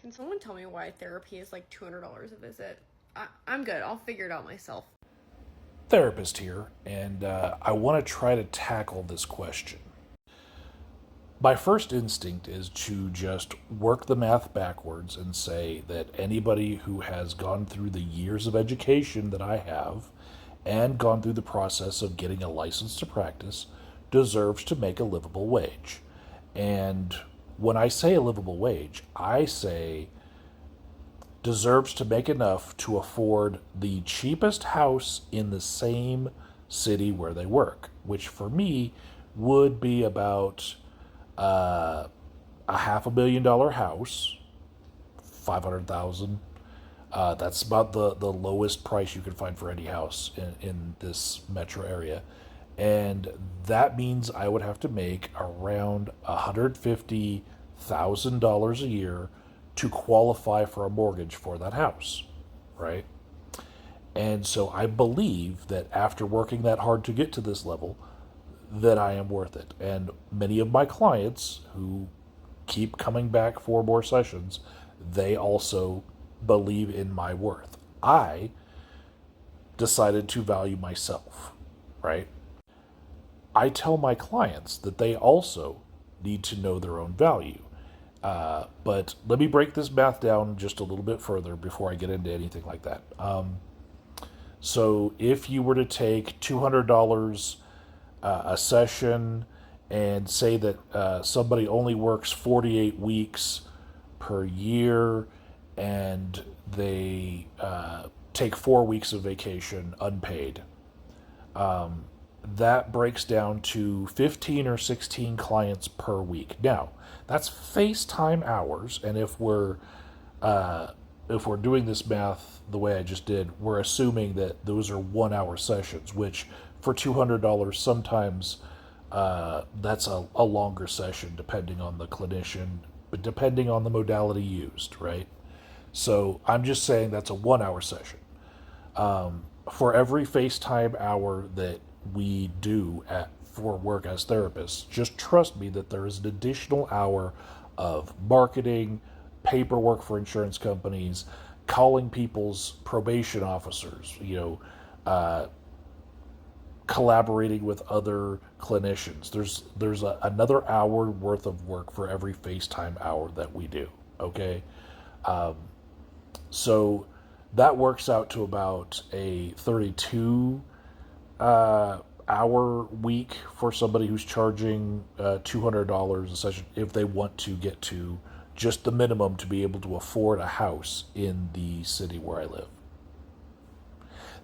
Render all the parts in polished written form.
Can someone tell me why therapy is like $200 a visit? I'm good. I'll figure it out myself. Therapist here, and I want to try to tackle this question. My first instinct is to just work the math backwards and say that anybody who has gone through the years of education that I have and gone through the process of getting a license to practice deserves to make a livable wage. And when I say a livable wage, I say deserves to make enough to afford the cheapest house in the same city where they work, which for me would be about a $500,000 house, 500,000. That's about the lowest price you can find for any house in this metro area. And that means I would have to make around $150,000 a year to qualify for a mortgage for that house, right? And so I believe that after working that hard to get to this level, that I am worth it. And many of my clients who keep coming back for more sessions, they also believe in my worth. I decided to value myself, right? I tell my clients that they also need to know their own value. But let me break this math down just a little bit further before I get into anything like that. So if you were to take $200 a session and say that somebody only works 48 weeks per year and they take 4 weeks of vacation unpaid, that breaks down to 15 or 16 clients per week. Now, that's FaceTime hours, and if we're doing this math the way I just did, we're assuming that those are 1 hour sessions, which for $200 sometimes that's a longer session depending on the clinician, but depending on the modality used, right? So I'm just saying that's a 1 hour session. For every FaceTime hour that we do for work as therapists, just trust me that there is an additional hour of marketing, paperwork for insurance companies, calling people's probation officers, collaborating with other clinicians. There's another hour worth of work for every FaceTime hour that we do. Okay, so that works out to about a 32 hour week for somebody who's charging $200 a session if they want to get to just the minimum to be able to afford a house in the city where I live.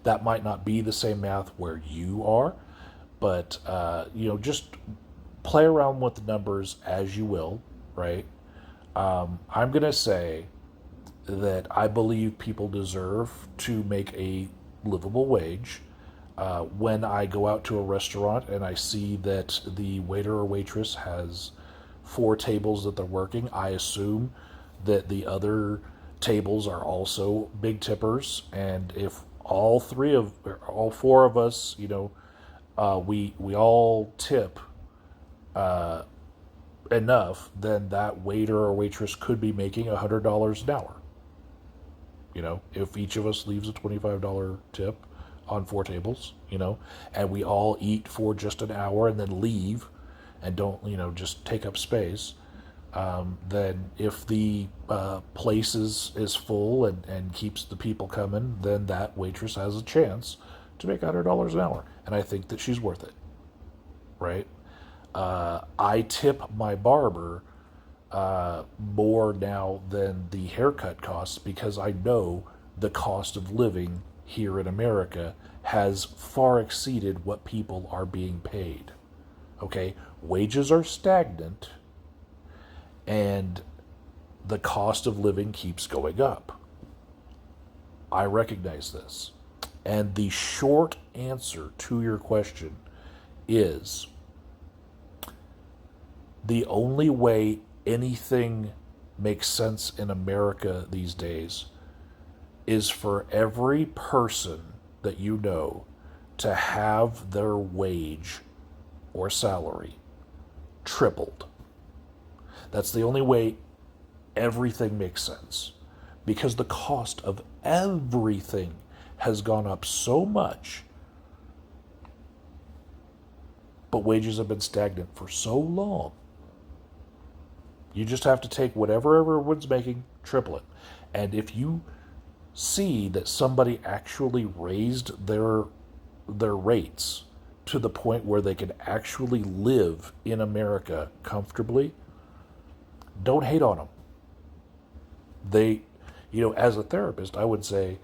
That might not be the same math where you are, but just play around with the numbers as you will, right? I'm gonna say that I believe people deserve to make a livable wage. When I go out to a restaurant and I see that the waiter or waitress has 4 tables that they're working, I assume that the other tables are also big tippers. And if all 4 of us, we all tip enough, then that waiter or waitress could be making $100 an hour. If each of us leaves a $25 tip on 4 tables, and we all eat for just an hour and then leave and don't, just take up space, then if the place is full and keeps the people coming, then that waitress has a chance to make $100 an hour. And I think that she's worth it, right? I tip my barber more now than the haircut costs because I know the cost of living here in America has far exceeded what people are being paid. Okay? Wages are stagnant and the cost of living keeps going up. I recognize this. And the short answer to your question is the only way anything makes sense in America these days is for every person that you know to have their wage or salary tripled. That's the only way everything makes sense because the cost of everything has gone up so much, but wages have been stagnant for so long. You just have to take whatever everyone's making, triple it. And if you see that somebody actually raised their rates to the point where they can actually live in America comfortably, don't hate on them. They, as a therapist, I would say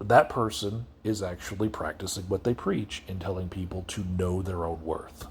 that person is actually practicing what they preach in telling people to know their own worth.